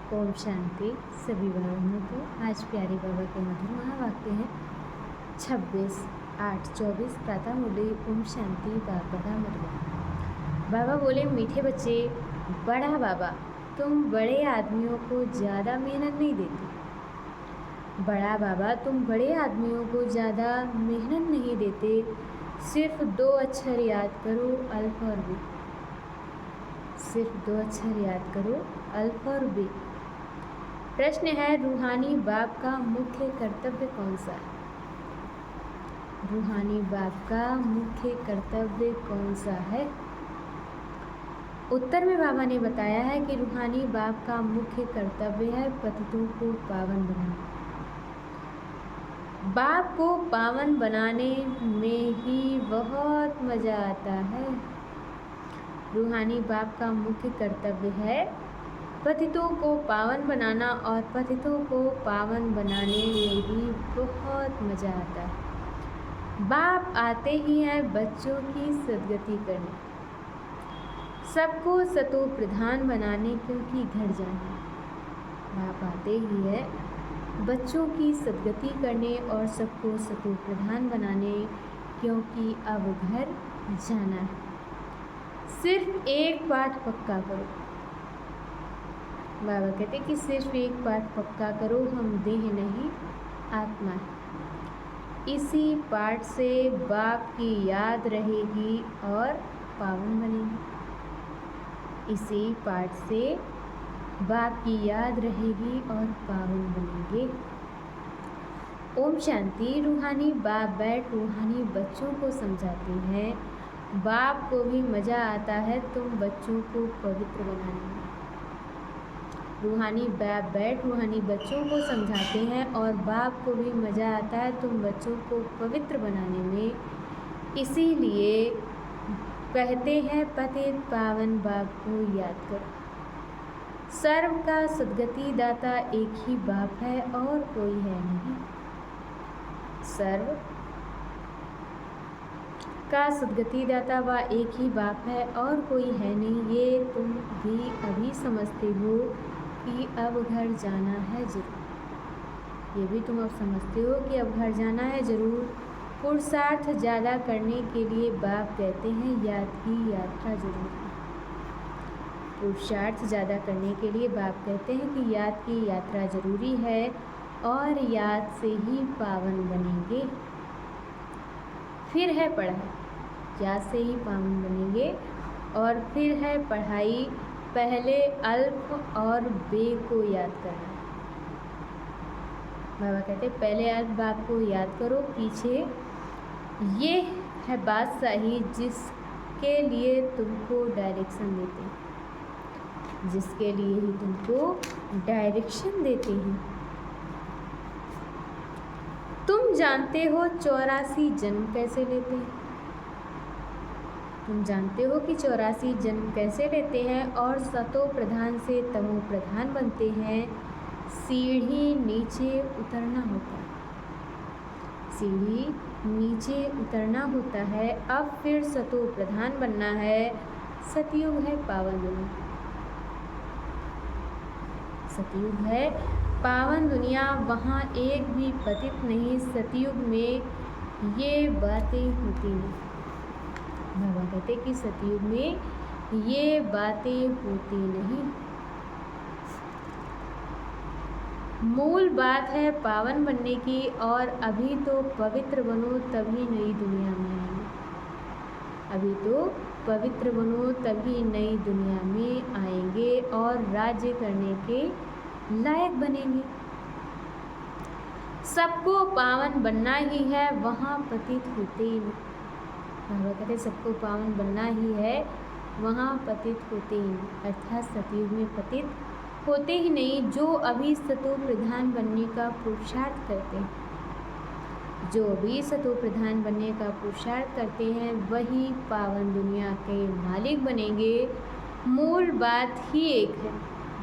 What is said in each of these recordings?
ओम शांति। सभी भाई बहनों को आज प्यारे बाबा के मधुर महावाक्य हैं 26/8/24 प्रातः मुरली। ओम शांति। बाबा मधुर बाबा बोले, मीठे बच्चे, बड़ा बाबा तुम बड़े आदमियों को ज़्यादा मेहनत नहीं देते। बड़ा बाबा तुम बड़े आदमियों को ज़्यादा मेहनत नहीं देते। सिर्फ 2 अक्षर याद करो, अल्फ और बे। सिर्फ 2 अक्षर याद करो, अल्फ और बे। प्रश्न है, रूहानी बाप का मुख्य कर्तव्य कौन सा है? रूहानी बाप का मुख्य कर्तव्य कौन सा है? उत्तर में बाबा ने बताया है कि रूहानी बाप का मुख्य कर्तव्य है पतितों को पावन बनाना। बाप को पावन बनाने में ही बहुत मज़ा आता है। रूहानी बाप का मुख्य कर्तव्य है पतितों को पावन बनाना, और पतितों को पावन बनाने में भी बहुत मज़ा आता है। बाप आते ही हैं बच्चों की सद्गति करने, सबको सतो प्रधान बनाने, क्योंकि घर जाना। बाप आते ही है बच्चों की सद्गति करने और सबको सतो प्रधान बनाने, क्योंकि अब घर जाना है। सिर्फ एक पाठ पक्का करो। बाबा कहते कि सिर्फ एक पाठ पक्का करो, हम देह नहीं आत्मा है। इसी पाठ से बाप की याद रहेगी और पावन बनेंगे। इसी पाठ से बाप की याद रहेगी और पावन बनेंगे। ओम शांति। रूहानी बाप बैठ रूहानी बच्चों को समझाते हैं। बाप को भी मज़ा आता है तुम बच्चों को पवित्र बनाने में। रूहानी बाप बैठ रूहानी बच्चों को समझाते हैं और बाप को भी मज़ा आता है तुम बच्चों को पवित्र बनाने में। इसीलिए कहते हैं पतित पावन बाप को याद करो। सर्व का सद्गति दाता एक ही बाप है और कोई है नहीं। सर्व का सद्गति दाता व एक ही बाप है और कोई है नहीं। ये तुम भी अभी समझते हो कि अब घर जाना है ज़रूर। ये भी तुम अब समझते हो कि अब घर जाना है ज़रूर। पुरुषार्थ ज़्यादा करने के लिए बाप कहते हैं याद की यात्रा जरूर है। पुरुषार्थ ज़्यादा करने के लिए बाप कहते हैं कि याद की यात्रा ज़रूरी है और याद से ही पावन बनेंगे। फिर है पढ़ाई, याद से ही पावन बनेंगे। और फिर है पढ़ाई, पहले अल्फ और बे को याद करना। बाबा कहते पहले अल्फ बाप को याद करो। पीछे ये है बादशाही जिसके लिए तुमको डायरेक्शन देते हैं, जिसके लिए ही तुमको डायरेक्शन देते हैं। तुम जानते हो 84 जन्म कैसे लेते हैं? तुम जानते हो कि 84 जन्म कैसे लेते हैं और सतो प्रधान से तमो प्रधान बनते हैं। सीढ़ी नीचे उतरना होता है। सीढ़ी नीचे उतरना होता है। अब फिर सतो प्रधान बनना है। सतयुग है पावन दुनिया। सतयुग है पावन दुनिया, वहाँ एक भी पतित नहीं। सतयुग में ये बातें होती नहीं। बाबा कहते कि सतयुग में ये बातें होती नहीं। मूल बात है पावन बनने की, और अभी तो पवित्र बनो तभी नई दुनिया में आएंगे। अभी तो पवित्र बनो तभी नई दुनिया में आएंगे और राज्य करने के लायक बनेंगे। सबको पावन बनना ही है, वहाँ पतित होते ही नहीं। बाबा कहते सबको पावन बनना ही है, वहाँ पतित होते ही नहीं। अर्थात सतयुग में पतित होते ही नहीं। जो अभी सतो प्रधान बनने का पुरुषार्थ करते हैं, जो अभी सतो प्रधान बनने का पुरुषार्थ करते हैं, वही पावन दुनिया के मालिक बनेंगे। मूल बात ही एक है,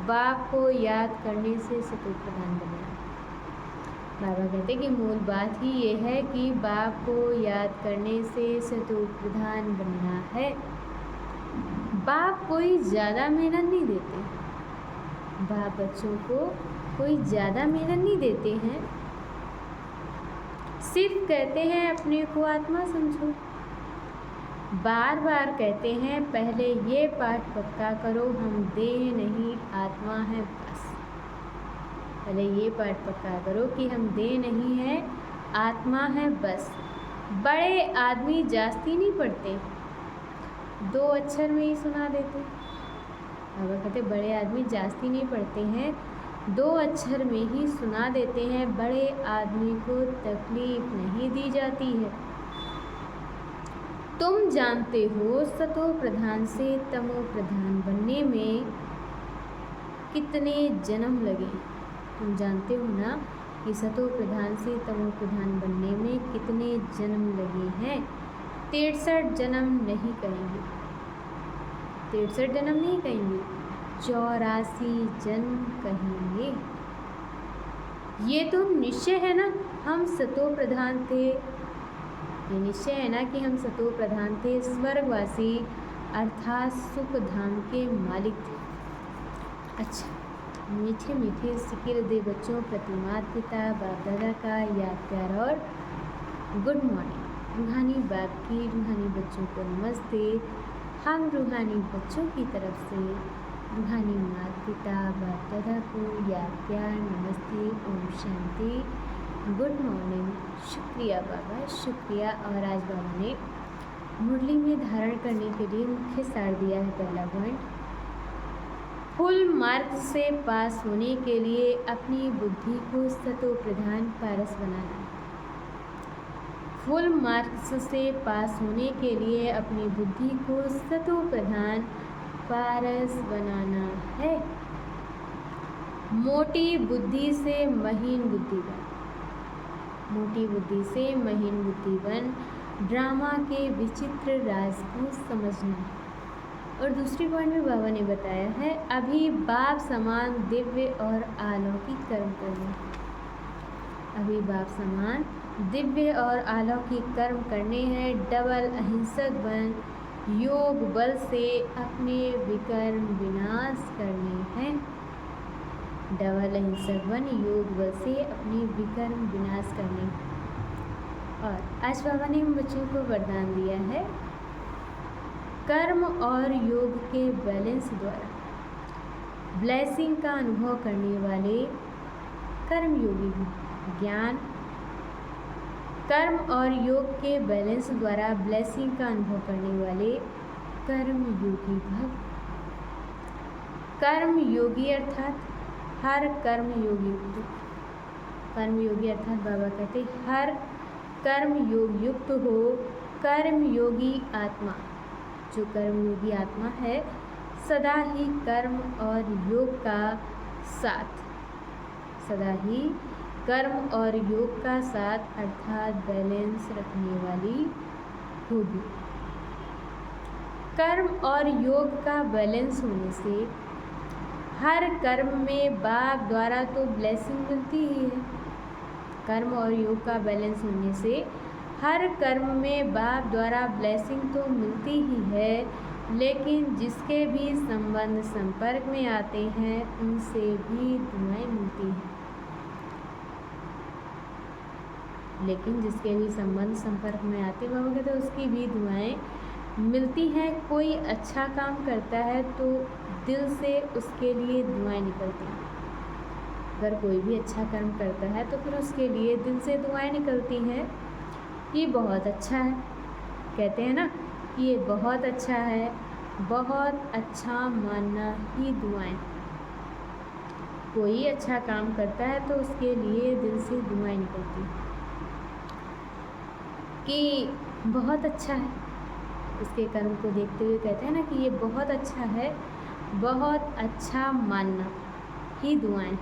बाप को याद करने से सतो प्रधान बनेंगे। बाबा कहते कि मूल बात ही ये है कि बाप को याद करने से सतो प्रधान बनना है। बाप कोई ज़्यादा मेहनत नहीं देते। बाप बच्चों को कोई ज़्यादा मेहनत नहीं देते हैं, सिर्फ कहते हैं अपने को आत्मा समझो। बार बार कहते हैं पहले ये पाठ पक्का करो, हम देह नहीं आत्मा है बस। पहले ये पाठ पक्का करो कि हम देह नहीं है आत्मा है बस। बड़े आदमी जास्ती नहीं पढ़ते, 2 अक्षर में ही सुना देते। बाबा कहते बड़े आदमी जास्ती नहीं पढ़ते हैं, 2 अक्षर में ही सुना देते हैं। बड़े आदमी को तकलीफ नहीं दी जाती है। तुम जानते हो सतो प्रधान से तमो प्रधान बनने में कितने जन्म लगे। तुम जानते हो ना कि सतो प्रधान से तमो प्रधान बनने में कितने जन्म लगे हैं। 63 जन्म नहीं कहेंगे, 63 जन्म नहीं कहेंगे, 84 जन्म कहेंगे। ये तो निश्चय है ना हम सतो प्रधान थे, ये निश्चय है ना कि हम सतो प्रधान थे, स्वर्गवासी अर्थात सुख धाम के मालिक थे। अच्छा, मीठे मीठे सिकिर दे बच्चों प्रति माता पिता बाप दादा का याद प्यार और गुड मॉर्निंग। रूहानी बाप की रूहानी बच्चों को नमस्ते। हम रूहानी बच्चों की तरफ से रूहानी माता पिता बाप दादा को याद प्यार नमस्ते, ओम शांति, गुड मॉर्निंग। शुक्रिया बाबा, शुक्रिया। और आज बाबा ने मुरली में धारण करने के लिए मुख्य सार दिया है। पहला पॉइंट, फुल मार्क्स से पास होने के लिए अपनी बुद्धि को सतो प्रधान पारस बनाना। फुल मार्क्स से पास होने के लिए अपनी बुद्धि को सतो प्रधान पारस बनाना है। मोटी बुद्धि से महीन बुद्धि बन, मोटी बुद्धि से महीन बुद्धि बन, ड्रामा के विचित्र राज को समझना है। और दूसरी पॉइंट में बाबा ने बताया है अभी बाप समान दिव्य और अलौकिक कर्म करने। अभी बाप समान दिव्य और अलौकिक कर्म करने हैं। डबल अहिंसक बन, योग बल से अपने विकर्म विनाश करने हैं। डबल अहिंसक बन, योग बल से अपने विकर्म विनाश करने। और आज बाबा ने हम बच्चों को वरदान दिया है कर्म और योग के बैलेंस द्वारा ब्लेसिंग का अनुभव करने वाले कर्मयोगी ज्ञान, कर्म और योग के बैलेंस द्वारा ब्लेसिंग का अनुभव करने वाले कर्मयोगी भव। कर्मयोगी अर्थात हर कर्मयोगी, कर्मयोगी अर्थात बाबा कहते हर कर्मयोग युक्त हो। कर्मयोगी आत्मा, जो कर्मयोगी आत्मा है, सदा ही कर्म और योग का साथ, सदा ही कर्म और योग का साथ अर्थात बैलेंस रखने वाली होगी। कर्म और योग का बैलेंस होने से हर कर्म में बाप द्वारा तो ब्लेसिंग मिलती ही है। कर्म और योग का बैलेंस होने से हर कर्म में बाप द्वारा ब्लेसिंग तो मिलती ही है, लेकिन जिसके भी संबंध संपर्क में आते हैं उनसे भी दुआएं मिलती हैं। लेकिन जिसके भी संबंध संपर्क में आते हैं बाबा कहते हैं उसकी भी दुआएं मिलती हैं। कोई अच्छा काम करता है तो दिल से उसके लिए दुआएं निकलती हैं। अगर कोई भी अच्छा कर्म करता है तो फिर उसके लिए दिल से दुआएं निकलती हैं। ये बहुत अच्छा है, कहते हैं ना कि ये बहुत अच्छा है, बहुत अच्छा मानना ही दुआएं। कोई अच्छा काम करता है तो उसके लिए दिल से दुआएं निकलती कि बहुत अच्छा है। उसके कर्म को देखते हुए कहते हैं ना कि ये बहुत अच्छा है, बहुत अच्छा मानना ही दुआएं।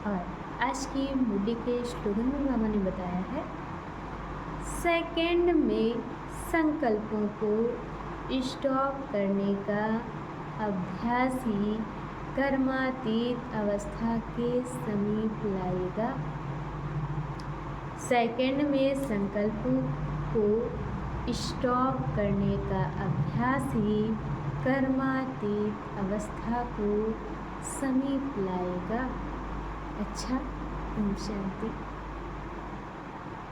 और आज की मुरली के स्लोगन में बाबा ने बताया है सेकंड में संकल्पों को स्टॉप करने का अभ्यास ही कर्मातीत अवस्था के समीप लाएगा। सेकंड में संकल्पों को स्टॉप करने का अभ्यास ही कर्मातीत अवस्था को समीप लाएगा। अच्छा, ओम शांति।